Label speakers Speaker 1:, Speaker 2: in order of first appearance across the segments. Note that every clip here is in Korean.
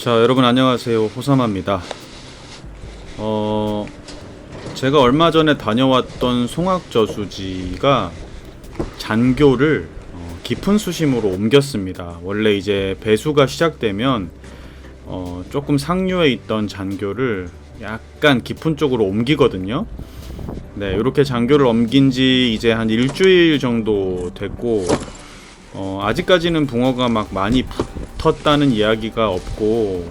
Speaker 1: 자, 여러분 안녕하세요. 호사마입니다. 제가 얼마 전에 다녀왔던 송악저수지가 잔교를 깊은 수심으로 옮겼습니다. 원래 이제 배수가 시작되면 조금 상류에 있던 잔교를 약간 깊은 쪽으로 옮기거든요. 네, 이렇게 잔교를 옮긴 지 이제 한 일주일 정도 됐고, 아직까지는 붕어가 막 많이 붙었다는 이야기가 없고,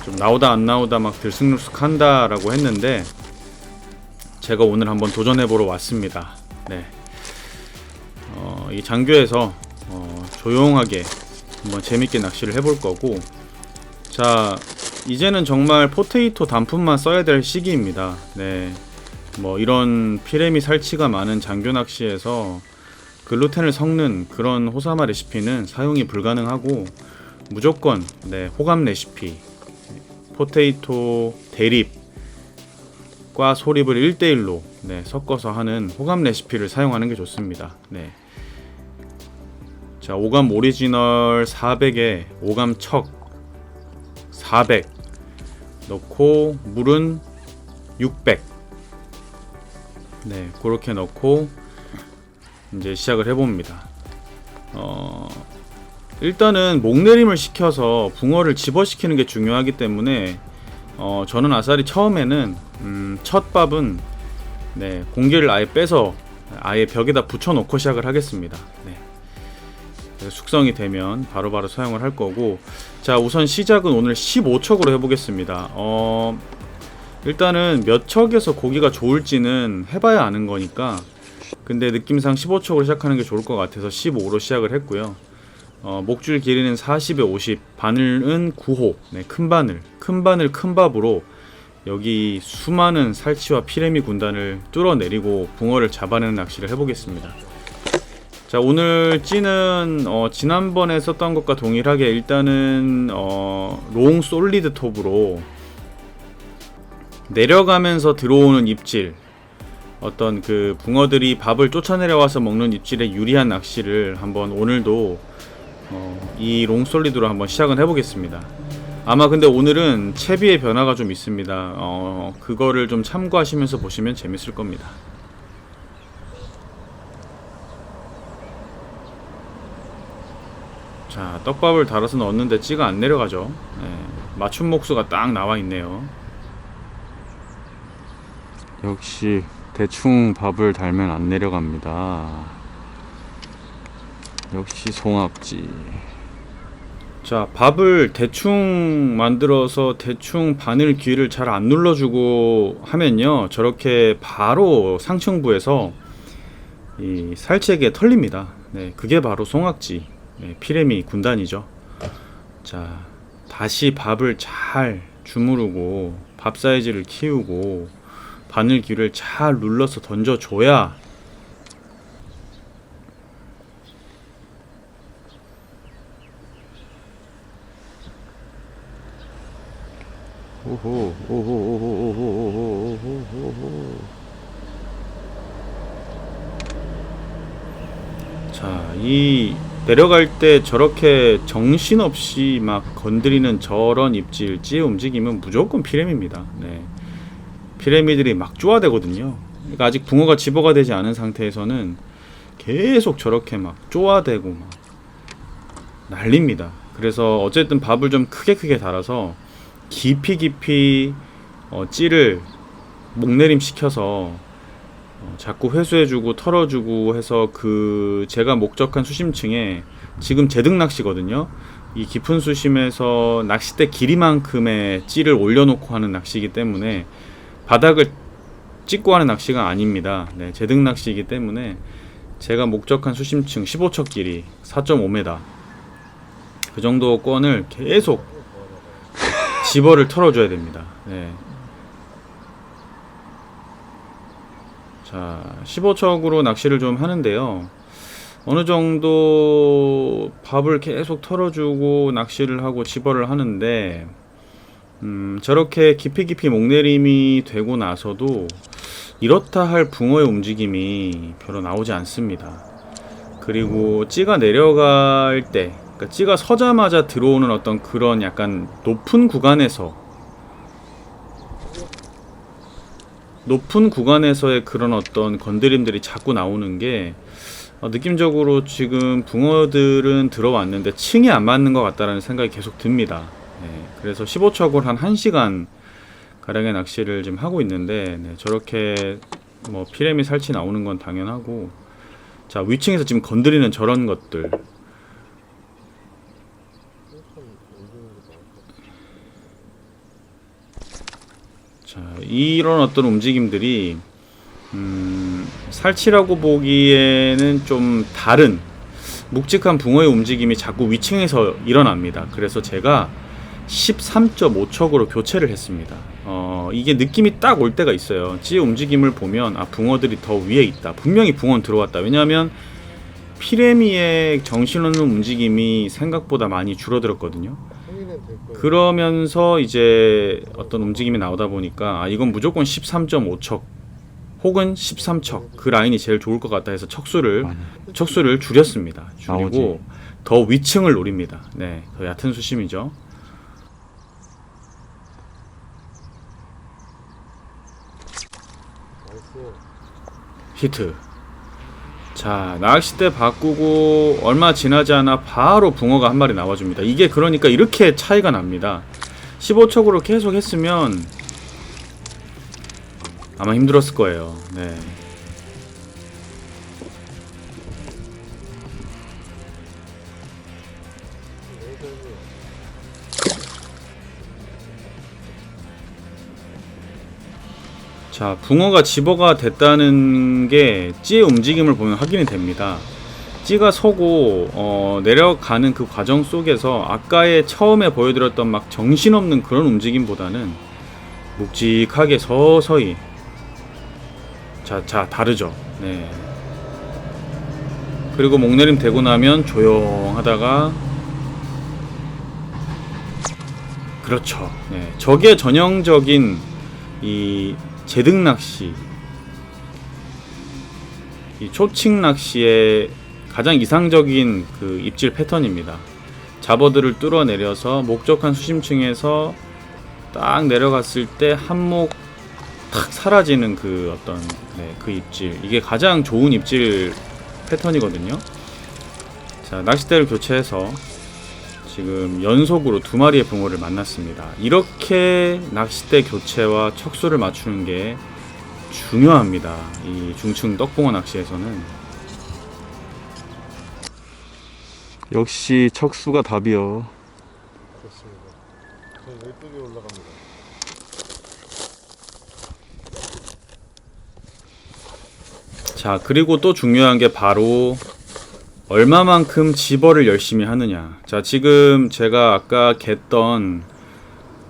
Speaker 1: 좀 나오다 안 나오다 막 들쑥날쑥 한다라고 했는데, 제가 오늘 한번 도전해보러 왔습니다. 네. 이 장교에서 조용하게 한번 재밌게 낚시를 해볼 거고, 자, 이제는 정말 포테이토 단품만 써야 될 시기입니다. 네. 뭐 이런 피레미 살치가 많은 장교 낚시에서 글루텐을 섞는 그런 호사마 레시피는 사용이 불가능하고, 무조건 호감 레시피, 포테이토 대립과 소립을 1대1로 섞어서 하는 호감 레시피를 사용하는 게 좋습니다. 네. 자, 오감 오리지널 400에 오감 척 400 넣고 물은 600, 그렇게 넣고 이제 시작을 해봅니다. 일단은 목내림을 시켜서 붕어를 집어시키는 게 중요하기 때문에 저는 아싸리 처음에는 첫 밥은 공기를 아예 빼서 아예 벽에다 붙여놓고 시작을 하겠습니다. 숙성이 되면 바로바로 사용을 할 거고, 자, 우선 시작은 오늘 15척으로 해보겠습니다. 일단은 몇 척에서 고기가 좋을지는 해봐야 아는 거니까, 근데 느낌상 15척으로 시작하는 게 좋을 것 같아서 15로 시작을 했고요. 목줄 길이는 40에 50, 바늘은 9호, 큰 바늘 큰 밥으로 여기 수많은 살치와 피레미 군단을 뚫어내리고 붕어를 잡아내는 낚시를 해보겠습니다. 자, 오늘 찌는 지난번에 썼던 것과 동일하게 일단은 롱 솔리드 톱으로 내려가면서 들어오는 입질, 어떤 그 붕어들이 밥을 쫓아내려와서 먹는 입질에 유리한 낚시를 한번 오늘도 이 롱 솔리드로 한번 시작은 해보겠습니다. 아마 근데 오늘은 채비의 변화가 좀 있습니다. 그거를 좀 참고하시면서 보시면 재밌을 겁니다. 자, 떡밥을 달아서 넣었는데 찌가 안 내려가죠. 맞춤 목수가 딱 나와 있네요. 역시 대충 밥을 달면 안 내려갑니다. 역시 송악지. 자, 밥을 대충 만들어서 대충 바늘 귀를 잘 안 눌러주고 하면요, 저렇게 바로 상층부에서 이 살치에게 털립니다. 그게 바로 송악지, 피레미 군단이죠. 자, 다시 밥을 잘 주무르고 밥 사이즈를 키우고 바늘 귀를 잘 눌러서 던져줘야 오호 오호 오호 오호 오호 오호. 자, 이 내려갈 때 저렇게 정신없이 막 건드리는 저런 입질, 찌의 움직임은 무조건 피레미입니다. 피레미들이 막 쪼아대거든요. 그러니까 아직 붕어가 집어가 되지 않은 상태에서는 계속 저렇게 막 쪼아대고 막 난립니다. 그래서 어쨌든 밥을 좀 크게 달아서 깊이 찌를 목내림 시켜서 자꾸 회수해주고 털어주고 해서 그 제가 목적한 수심층에 지금 제등낚시거든요. 이 깊은 수심에서 낚싯대 길이만큼의 찌를 올려놓고 하는 낚시이기 때문에 바닥을 찍고 하는 낚시가 아닙니다. 제등낚시이기 때문에 제가 목적한 수심층 15척 길이 4.5m 그 정도 권을 계속 집어를 털어줘야 됩니다. 자, 15척으로 낚시를 좀 하는데요, 어느 정도 밥을 계속 털어주고 낚시를 하고 집어를 하는데, 저렇게 깊이 목내림이 되고 나서도 이렇다 할 붕어의 움직임이 별로 나오지 않습니다. 그리고 찌가 내려갈 때 그러니까 찌가 서자마자 들어오는 어떤 그런 약간 높은 구간에서의 그런 어떤 건드림들이 자꾸 나오는 게 느낌적으로 지금 붕어들은 들어왔는데 층이 안 맞는 것 같다라는 생각이 계속 듭니다. 네, 그래서 15척을 한 1시간 가량의 낚시를 지금 하고 있는데, 네, 저렇게 뭐 피레미 살치 나오는 건 당연하고, 자, 위층에서 지금 건드리는 저런 것들. 자, 이런 어떤 움직임들이 살치라고 보기에는 좀 다른 묵직한 붕어의 움직임이 자꾸 위층에서 일어납니다. 그래서 제가 13.5척으로 교체를 했습니다. 이게 느낌이 딱 올 때가 있어요. 찌의 움직임을 보면 붕어들이 더 위에 있다. 분명히 붕어는 들어왔다. 왜냐하면 피레미의 정신없는 움직임이 생각보다 많이 줄어들었거든요. 그러면서 이제 어떤 움직임이 나오다 보니까 이건 무조건 13.5척 혹은 13척 그 라인이 제일 좋을 것 같다 해서 척수를 줄였습니다. 줄이고 더 위층을 노립니다. 네, 더 얕은 수심이죠. 히트. 자, 낚싯대 바꾸고 얼마 지나지 않아 바로 붕어가 한 마리 나와줍니다. 이게 그러니까 이렇게 차이가 납니다. 15척으로 계속 했으면 아마 힘들었을 거예요. 네. 자, 붕어가 집어가 됐다는 게 찌의 움직임을 보면 확인이 됩니다. 찌가 서고 내려가는 그 과정 속에서 아까의 처음에 보여드렸던 막 정신없는 그런 움직임보다는 묵직하게 서서히 자 다르죠. 네. 그리고 목내림 되고 나면 조용하다가 그렇죠. 네. 저게 전형적인 이 제등 낚시, 이 초칭 낚시의 가장 이상적인 그 입질 패턴입니다. 잡어들을 뚫어내려서 목적한 수심층에서 딱 내려갔을 때 한몫 탁 사라지는 그 어떤 그 입질, 이게 가장 좋은 입질 패턴이거든요. 자, 낚싯대를 교체해서 지금 연속으로 2마리의 붕어를 만났습니다. 이렇게 낚싯대 교체와 척수를 맞추는 게 중요합니다. 이 중층 떡붕어 낚시에서는.
Speaker 2: 역시 척수가 답이요.
Speaker 3: 그렇습니다. 저는 12개 올라갑니다.
Speaker 1: 자, 그리고 또 중요한 게 바로 얼마만큼 집어를 열심히 하느냐. 자, 지금 제가 아까 갰던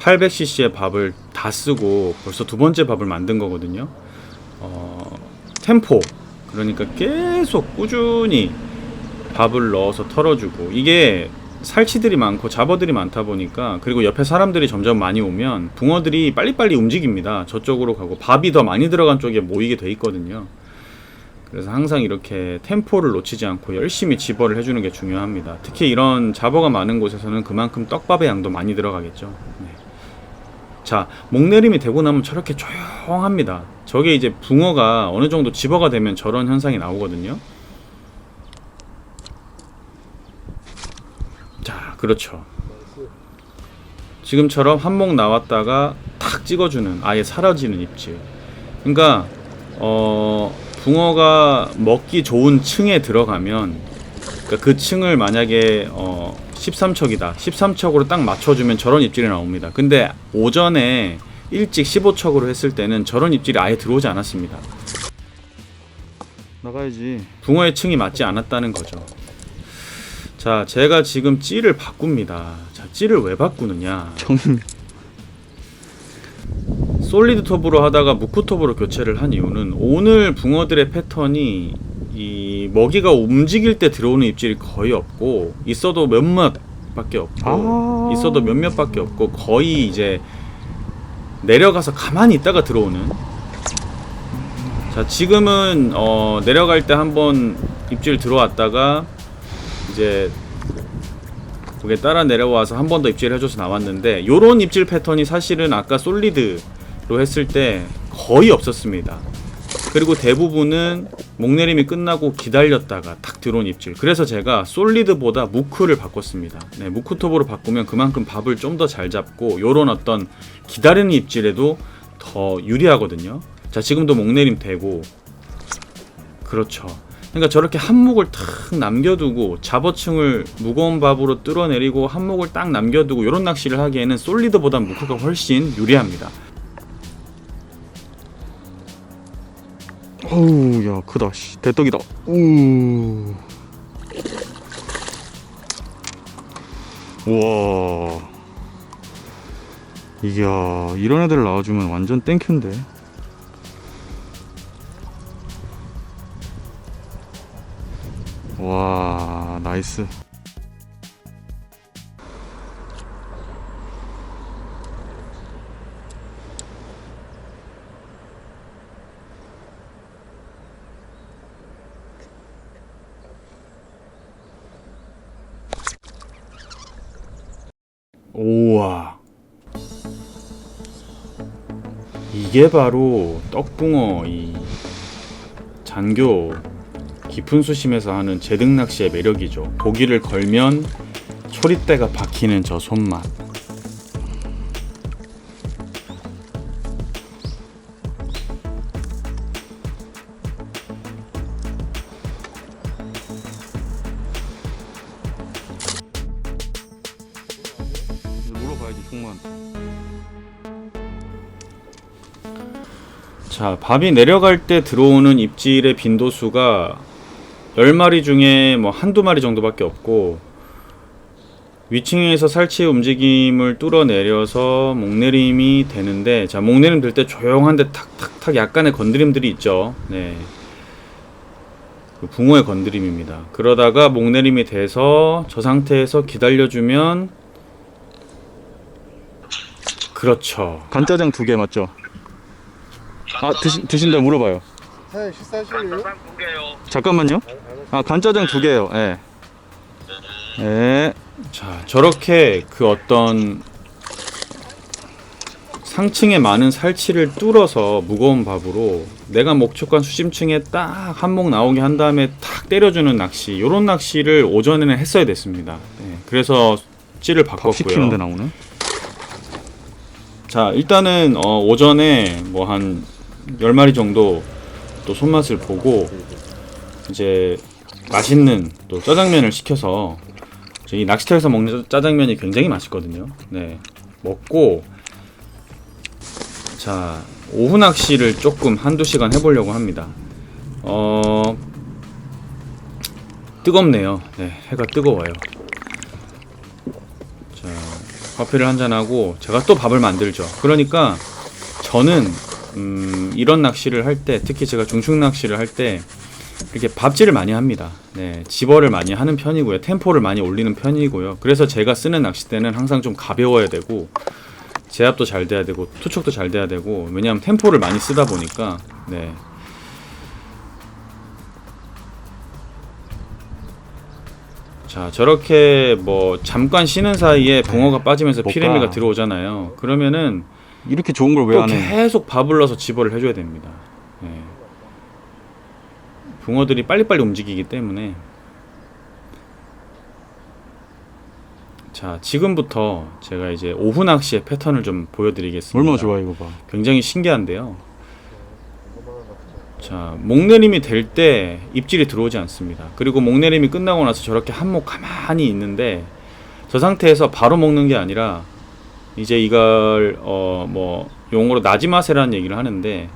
Speaker 1: 800cc의 밥을 다 쓰고 벌써 2번째 밥을 만든 거거든요. 템포, 그러니까 계속 꾸준히 밥을 넣어서 털어주고, 이게 살치들이 많고 잡어들이 많다 보니까, 그리고 옆에 사람들이 점점 많이 오면 붕어들이 빨리빨리 움직입니다. 저쪽으로 가고 밥이 더 많이 들어간 쪽에 모이게 돼 있거든요. 그래서 항상 이렇게 템포를 놓치지 않고 열심히 집어를 해주는 게 중요합니다. 특히 이런 잡어가 많은 곳에서는 그만큼 떡밥의 양도 많이 들어가겠죠. 네. 자, 목내림이 되고 나면 저렇게 조용합니다. 저게 이제 붕어가 어느 정도 집어가 되면 저런 현상이 나오거든요. 자, 그렇죠. 지금처럼 한몫 나왔다가 탁 찍어주는, 아예 사라지는 입질. 그러니까 붕어가 먹기 좋은 층에 들어가면, 그러니까 그 층을 만약에 13척이다. 13척으로 딱 맞춰주면 저런 입질이 나옵니다. 근데 오전에 일찍 15척으로 했을 때는 저런 입질이 아예 들어오지 않았습니다.
Speaker 2: 나가야지.
Speaker 1: 붕어의 층이 맞지 않았다는 거죠. 자, 제가 지금 찌를 바꿉니다. 자, 찌를 왜 바꾸느냐. 솔리드 톱으로 하다가 무크 톱으로 교체를 한 이유는, 오늘 붕어들의 패턴이 이 먹이가 움직일 때 들어오는 입질이 거의 없고, 있어도 몇몇밖에 없고, 거의 이제 내려가서 가만히 있다가 들어오는. 자, 지금은 내려갈 때 한번 입질 들어왔다가 이제 그게 따라 내려와서 한 번 더 입질을 해줘서 나왔는데, 요런 입질 패턴이 사실은 아까 솔리드로 했을 때 거의 없었습니다. 그리고 대부분은 목내림이 끝나고 기다렸다가 탁 들어온 입질. 그래서 제가 솔리드보다 무크를 바꿨습니다. 네, 무크톱으로 바꾸면 그만큼 밥을 좀 더 잘 잡고 요런 어떤 기다리는 입질에도 더 유리하거든요. 자, 지금도 목내림 되고, 그렇죠. 그러니까 저렇게 한목을 탁 남겨두고 잡어층을 무거운 밥으로 뚫어내리고 한목을 딱 남겨두고 요런 낚시를 하기에는 솔리드보다 무크가 훨씬 유리합니다.
Speaker 2: 어우, 야, 크다. 씨, 대떡이다. 우. 와. 이야, 이런 애들 나와주면 완전 땡큐인데. 와, 나이스.
Speaker 1: 우와, 이게 바로 떡붕어 이 잔교 깊은 수심에서 하는 제등 낚시의 매력이죠. 고기를 걸면 초리대가 박히는 저 손맛.
Speaker 2: 물어봐야지, 총만.
Speaker 1: 자, 밥이 내려갈 때 들어오는 입질의 빈도수가 10마리 중에 뭐 한두 마리 정도밖에 없고, 위층에서 살치의 움직임을 뚫어내려서 목내림이 되는데, 자, 목내림 될 때 조용한데 탁탁탁 약간의 건드림들이 있죠. 네, 그 붕어의 건드림입니다. 그러다가 목내림이 돼서 저 상태에서 기다려주면, 그렇죠.
Speaker 2: 간짜장 2개 맞죠? 아, 드신다 물어봐요.
Speaker 3: 사장님 식사하실래요?
Speaker 2: 잠깐만요. 아, 간짜장 2개요. 예. 예.
Speaker 1: 자, 저렇게 그 어떤 상층에 많은 살치를 뚫어서 무거운 밥으로 내가 목촉한 수심층에 딱 한목 나오게 한 다음에 탁 때려주는 낚시, 요런 낚시를 오전에는 했어야 됐습니다. 네, 그래서 찌를
Speaker 2: 밥
Speaker 1: 바꿨고요.
Speaker 2: 시키는데 나오네.
Speaker 1: 자, 일단은 오전에 뭐 한 10마리 정도 또 손맛을 보고 이제 맛있는 또 짜장면을 시켜서, 이 낚시터에서 먹는 짜장면이 굉장히 맛있거든요. 네, 먹고, 자, 오후 낚시를 조금 한두 시간 해보려고 합니다. 뜨겁네요. 네, 해가 뜨거워요. 자, 커피를 한잔하고 제가 또 밥을 만들죠. 그러니까 저는 이런 낚시를 할 때, 특히 제가 중축 낚시를 할 때 이렇게 밥질을 많이 합니다. 네, 집어를 많이 하는 편이고요. 템포를 많이 올리는 편이고요. 그래서 제가 쓰는 낚싯대는 항상 좀 가벼워야 되고, 제압도 잘 돼야 되고, 투척도 잘 돼야 되고, 왜냐하면 템포를 많이 쓰다 보니까. 네. 자, 저렇게 뭐 잠깐 쉬는 사이에 붕어가 빠지면서
Speaker 2: 못
Speaker 1: 피레미가
Speaker 2: 가.
Speaker 1: 들어오잖아요. 그러면은
Speaker 2: 이렇게 좋은 걸 왜
Speaker 1: 또
Speaker 2: 안 해?
Speaker 1: 계속 밥을 넣어서 집어를 해줘야 됩니다. 네. 붕어들이 빨리빨리 움직이기 때문에. 자, 지금부터 제가 이제 오후 낚시의 패턴을 좀 보여드리겠습니다.
Speaker 2: 얼마나 좋아 이거 봐.
Speaker 1: 굉장히 신기한데요. 자, 목내림이 될 때 입질이 들어오지 않습니다. 그리고 목내림이 끝나고 나서 저렇게 한목 가만히 있는데, 저 상태에서 바로 먹는 게 아니라 이제 이걸 뭐 용어로 나지마세라는 얘기를 하는데,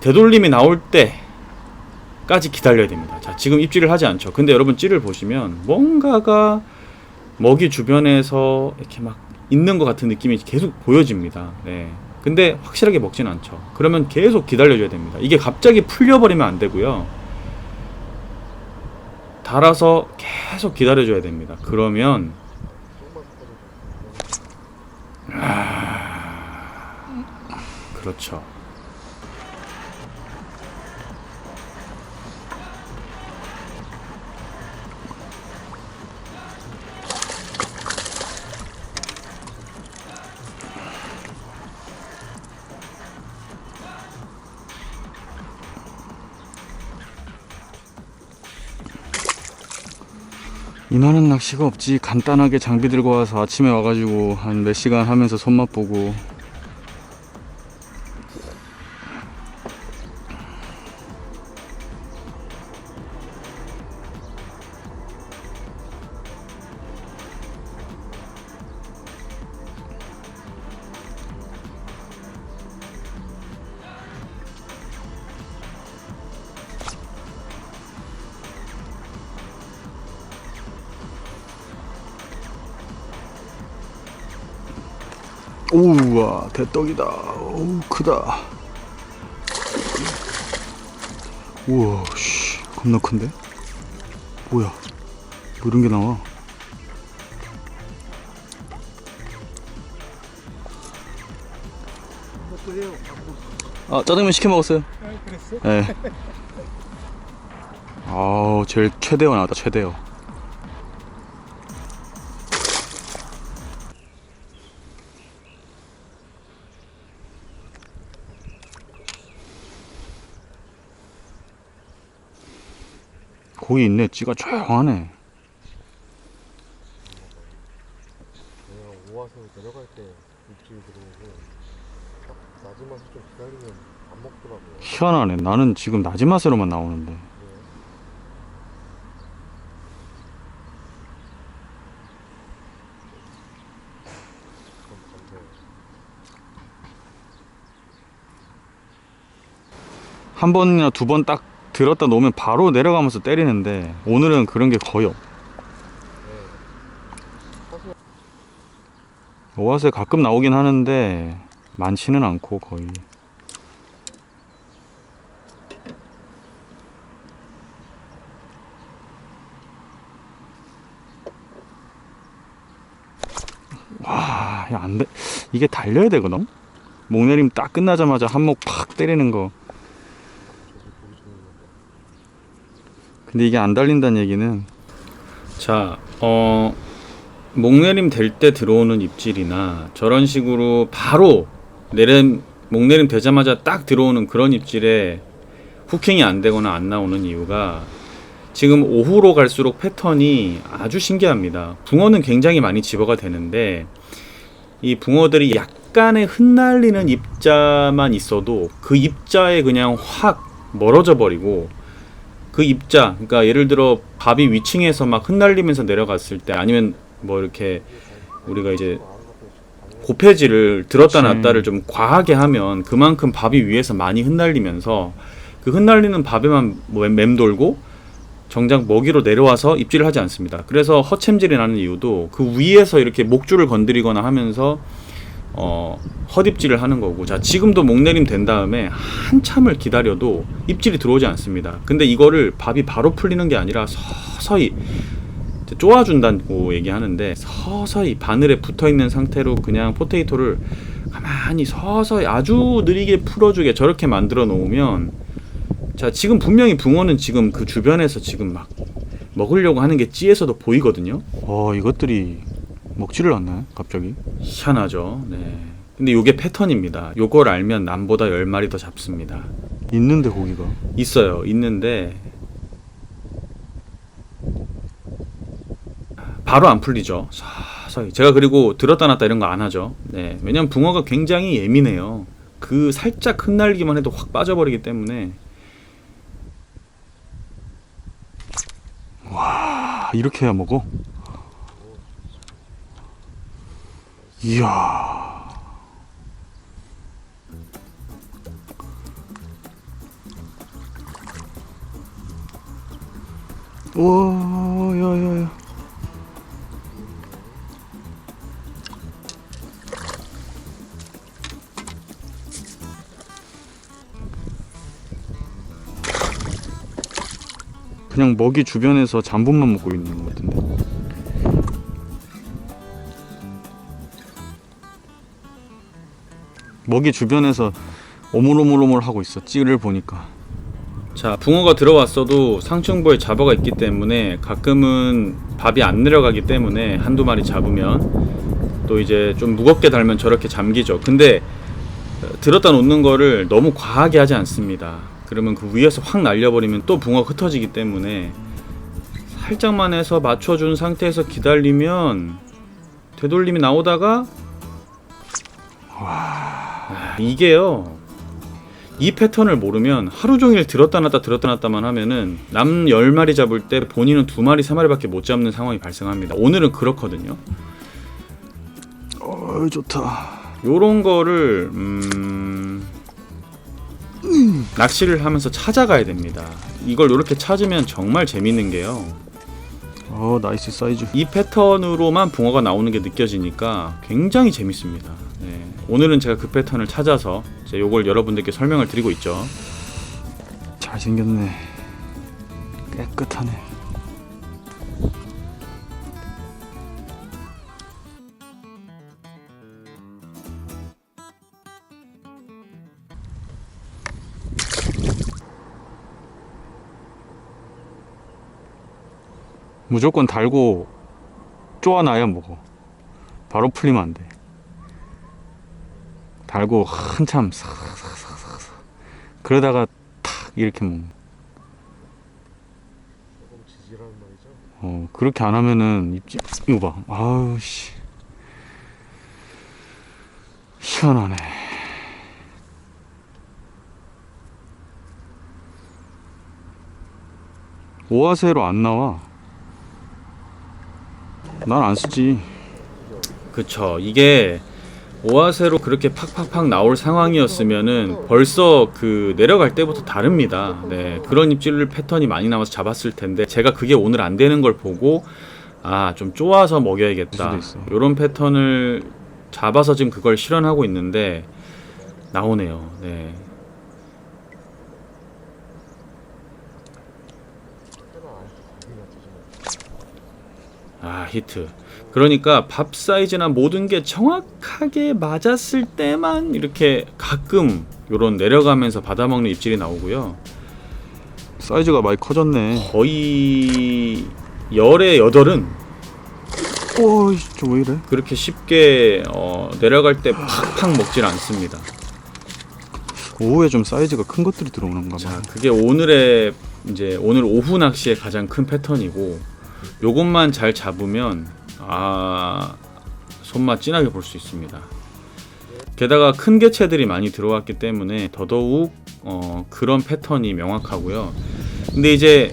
Speaker 1: 되돌림이 나올 때까지 기다려야 됩니다. 자, 지금 입질을 하지 않죠. 근데 여러분 찌를 보시면 뭔가가 먹이 주변에서 이렇게 막 있는 것 같은 느낌이 계속 보여집니다. 네. 근데 확실하게 먹진 않죠. 그러면 계속 기다려줘야 됩니다. 이게 갑자기 풀려버리면 안 되고요. 달아서 계속 기다려줘야 됩니다. 그러면 그렇죠.
Speaker 2: 이만한 낚시가 없지. 간단하게 장비 들고 와서 아침에 와가지고 한 몇 시간 하면서 손맛 보고. 오우와, 대떡이다. 오우, 크다. 우와, 씨, 겁나 큰데? 뭐야, 뭐 이런 게 나와. 아, 짜장면 시켜 먹었어요.
Speaker 3: 그랬어?
Speaker 2: 네. 아우, 제일 최대어 나왔다, 최대어. 고기 있네. 찌가 조용하네.
Speaker 3: 내가 오와서 내려갈 때 입질이 들어오고 딱 낮은 맛을 좀 기다리면 안 먹더라고요.
Speaker 2: 희한하네. 나는 지금 낮은 맛으로만 나오는데.
Speaker 3: 네. 그럼 감사해요.
Speaker 2: 한 번이나 두 번 딱 들었다 놓으면 바로 내려가면서 때리는데 오늘은 그런 게 거의 없. 오아스에 가끔 나오긴 하는데 많지는 않고 거의. 와, 야, 안 돼. 이게 달려야 되거든? 목내림 딱 끝나자마자 한몫 팍 때리는 거. 근데 이게 안 달린다는 얘기는
Speaker 1: 자, 목내림 될 때 들어오는 입질이나 저런 식으로 바로 목내림 되자마자 딱 들어오는 그런 입질에 후킹이 안 되거나 안 나오는 이유가 지금 오후로 갈수록 패턴이 아주 신기합니다. 붕어는 굉장히 많이 집어가 되는데 이 붕어들이 약간의 흩날리는 입자만 있어도 그 입자에 그냥 확 멀어져 버리고 그 입자, 그러니까 예를 들어 밥이 위층에서 막 흩날리면서 내려갔을 때 아니면 뭐 이렇게 우리가 이제 고패질을 들었다
Speaker 2: 그치.
Speaker 1: 놨다를 좀 과하게 하면 그만큼 밥이 위에서 많이 흩날리면서 그 흩날리는 밥에만 맴돌고 정작 먹이로 내려와서 입질을 하지 않습니다. 그래서 허챔질이 나는 이유도 그 위에서 이렇게 목줄을 건드리거나 하면서 헛입질을 하는 거고. 자, 지금도 목내림 된 다음에 한참을 기다려도 입질이 들어오지 않습니다. 근데 이거를 밥이 바로 풀리는 게 아니라 서서히 쪼아준다고 얘기하는데 서서히 바늘에 붙어있는 상태로 그냥 포테이토를 가만히 서서히 아주 느리게 풀어주게 저렇게 만들어 놓으면, 자, 지금 분명히 붕어는 지금 그 주변에서 지금 막 먹으려고 하는 게 찌에서도 보이거든요.
Speaker 2: 이것들이 먹지를 않네 갑자기.
Speaker 1: 희한하죠. 네. 근데 요게 패턴입니다. 요걸 알면 남보다 10마리 더 잡습니다.
Speaker 2: 있는데 고기가.
Speaker 1: 있어요. 있는데 바로 안 풀리죠. 서서히. 제가 그리고 들었다 놨다 이런 거 안 하죠. 네. 왜냐면 붕어가 굉장히 예민해요. 그 살짝 흩날기만 해도 확 빠져버리기 때문에.
Speaker 2: 와, 이렇게 해야 먹어? 이야. 와, 야야야. 그냥 먹이 주변에서 잠분만 먹고 있는 것 같은데. 먹이 주변에서 오물오물오물 하고 있어. 찌를 보니까.
Speaker 1: 자, 붕어가 들어왔어도 상층부에 잡어가 있기 때문에 가끔은 밥이 안 내려가기 때문에 한두 마리 잡으면 또 이제 좀 무겁게 달면 저렇게 잠기죠. 근데 들었다 놓는 거를 너무 과하게 하지 않습니다. 그러면 그 위에서 확 날려버리면 또 붕어가 흩어지기 때문에 살짝만 해서 맞춰준 상태에서 기다리면 되돌림이 나오다가 이게요, 이 패턴을 모르면 하루 종일 들었다 놨다만 하면은 남 10마리 잡을 때 본인은 2마리 3마리밖에 못 잡는 상황이 발생합니다. 오늘은 그렇거든요.
Speaker 2: 좋다.
Speaker 1: 요런 거를 낚시를 하면서 찾아가야 됩니다. 이걸 이렇게 찾으면 정말 재밌는 게요,
Speaker 2: 나이스 사이즈.
Speaker 1: 이 패턴으로만 붕어가 나오는 게 느껴지니까 굉장히 재밌습니다. 네. 오늘은 제가 그 패턴을 찾아서 이제 요걸 여러분들께 설명을 드리고 있죠.
Speaker 2: 잘생겼네. 깨끗하네. 무조건 달고 쪼아놔야 먹어. 바로 풀리면 안 돼. 달고 한참 싹싹싹싹 그러다가 탁 이렇게 먹는.
Speaker 3: 조금 지지라는 말이죠.
Speaker 2: 그렇게 안 하면은 입질. 이거 봐. 아우 씨. 시원하네. 오아세로 안 나와. 난 안 쓰지.
Speaker 1: 그쵸. 이게 오아세로 그렇게 팍팍팍 나올 상황이었으면은 벌써 그 내려갈 때부터 다릅니다. 네, 그런 입질 패턴이 많이 나와서 잡았을 텐데 제가 그게 오늘 안 되는 걸 보고 좀 쪼아서 먹여야겠다,
Speaker 2: 있어.
Speaker 1: 요런 패턴을 잡아서 지금 그걸 실현하고 있는데 나오네요. 네. 히트. 그러니까 밥 사이즈나 모든 게 정확하게 맞았을 때만 이렇게 가끔 요런 내려가면서 받아먹는 입질이 나오고요.
Speaker 2: 사이즈가 많이 커졌네.
Speaker 1: 거의 열의 8은
Speaker 2: 오이, 저 왜 이래?
Speaker 1: 그렇게 쉽게 내려갈 때 팍팍 먹질 않습니다.
Speaker 2: 오후에 좀 사이즈가 큰 것들이 들어오는가 봐.
Speaker 1: 자, 그게 오늘의 이제 오늘 오후 낚시의 가장 큰 패턴이고, 요것만 잘 잡으면 손맛 진하게 볼 수 있습니다. 게다가 큰 개체들이 많이 들어왔기 때문에 더더욱 그런 패턴이 명확하고요. 근데 이제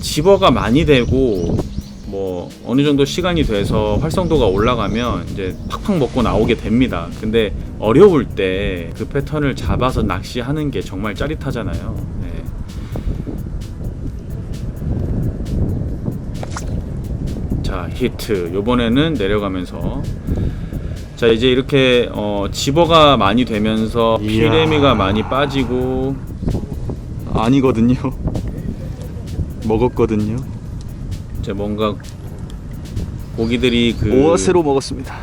Speaker 1: 집어가 많이 되고 뭐 어느 정도 시간이 돼서 활성도가 올라가면 이제 팍팍 먹고 나오게 됩니다. 근데 어려울 때 그 패턴을 잡아서 낚시하는 게 정말 짜릿하잖아요. 네. 자, 히트. 요번에는 내려가면서, 자, 이제 이렇게 집어가 많이 되면서
Speaker 2: 이야.
Speaker 1: 피레미가 많이 빠지고.
Speaker 2: 아니거든요. 먹었거든요.
Speaker 1: 이제 뭔가 고기들이 그
Speaker 2: 오아세로 먹었습니다.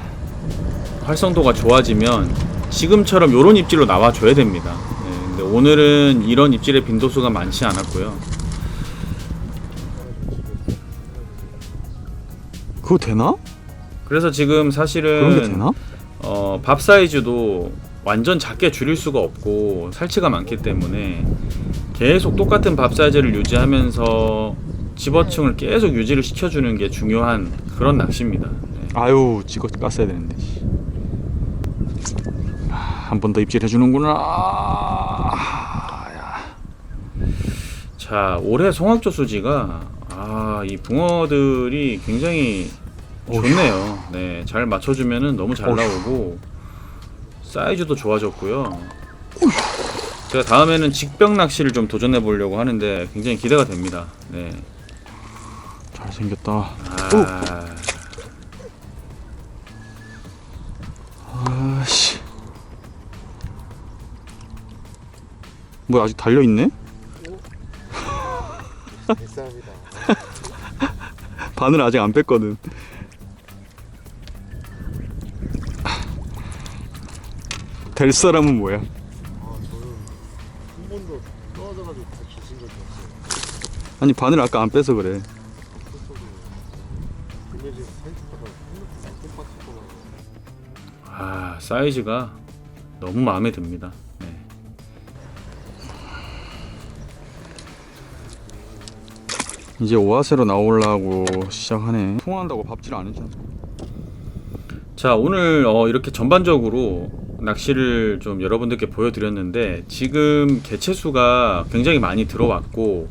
Speaker 1: 활성도가 좋아지면 지금처럼 요런 입질로 나와줘야 됩니다. 네, 근데 오늘은 이런 입질의 빈도수가 많지 않았고요.
Speaker 2: 그거 되나?
Speaker 1: 그래서 지금
Speaker 2: 그런 게
Speaker 1: 사실은
Speaker 2: 되나?
Speaker 1: 밥 사이즈도 완전 작게 줄일 수가 없고 살치가 많기 때문에 계속 똑같은 밥 사이즈를 유지하면서 집어층을 계속 유지를 시켜주는 게 중요한 그런 낚시입니다. 네.
Speaker 2: 아유, 찍어 깠어야 되는데. 한 번 더 입질 해주는구나.
Speaker 1: 자, 올해 송악조 수지가 이 붕어들이 굉장히 좋네요. 네, 잘 맞춰주면은 너무 잘 나오고 사이즈도 좋아졌고요. 제가 다음에는 직병 낚시를 좀 도전해 보려고 하는데 굉장히 기대가 됩니다. 네.
Speaker 2: 잘생겼다. 아씨. 뭐야, 아직 달려있네?
Speaker 3: 대싸움이다.
Speaker 2: 바늘 아직 안 뺐거든. 될 사람은 뭐야?
Speaker 3: 저는 한 번도 떨어져가지고 다 주신 적이 없어요.
Speaker 2: 아니, 바늘 아까 안 빼서 그래.
Speaker 3: 근데 지금 사이즈가 홈파츠구나.
Speaker 1: 사이즈가 너무 마음에 듭니다. 네.
Speaker 2: 이제 오아새로 나오려고 시작하네. 통화한다고 밥질 안 했잖아.
Speaker 1: 자, 오늘 이렇게 전반적으로 낚시를 좀 여러분들께 보여드렸는데, 지금 개체수가 굉장히 많이 들어왔고,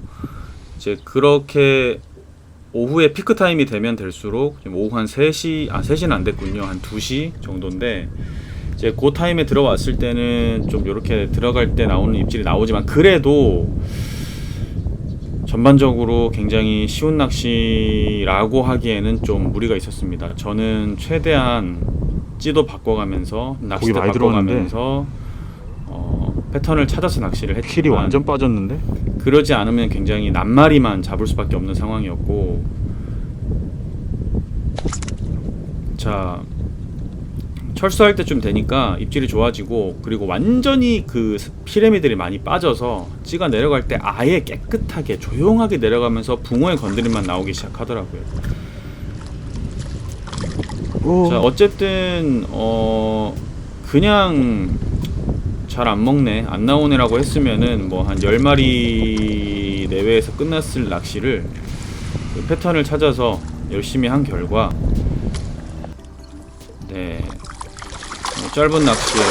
Speaker 1: 이제 그렇게 오후에 피크 타임이 되면 될수록 지금 오후 한 3시, 3시는 안 됐군요. 한 2시 정도인데, 이제 그 타임에 들어왔을 때는 좀 이렇게 들어갈 때 나오는 입질이 나오지만, 그래도 전반적으로 굉장히 쉬운 낚시라고 하기에는 좀 무리가 있었습니다. 저는 최대한 찌도 바꿔가면서 낚시도
Speaker 2: 많이 들어왔는데.
Speaker 1: 바꿔가면서 패턴을 찾아서 낚시를 했지만,
Speaker 2: 필이 완전 빠졌는데?
Speaker 1: 그러지 않으면 굉장히 낱마리만 잡을 수밖에 없는 상황이었고, 자, 철수할 때쯤 되니까 입질이 좋아지고, 그리고 완전히 그 피레미들이 많이 빠져서 찌가 내려갈 때 아예 깨끗하게 조용하게 내려가면서 붕어의 건드림만 나오기 시작하더라고요.
Speaker 2: 오.
Speaker 1: 자, 어쨌든 그냥 잘 안 먹네, 안 나오네라고 했으면은 뭐 한 10마리 내외에서 끝났을 낚시를 그 패턴을 찾아서 열심히 한 결과, 네, 짧은 낚시에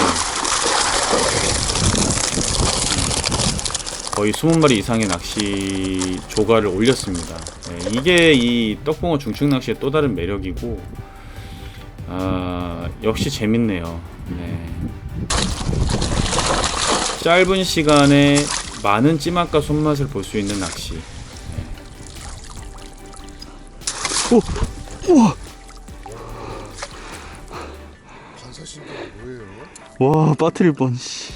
Speaker 1: 거의 20마리 이상의 낚시 조가를 올렸습니다. 네, 이게 이 떡붕어 중층 낚시의 또 다른 매력이고, 역시 재밌네요. 네. 짧은 시간에 많은 찌맛과 손맛을 볼 수 있는 낚시.
Speaker 2: 오! 우와!
Speaker 3: 반사신경 뭐예요?
Speaker 2: 와, 빠뜨릴 뻔. 씨.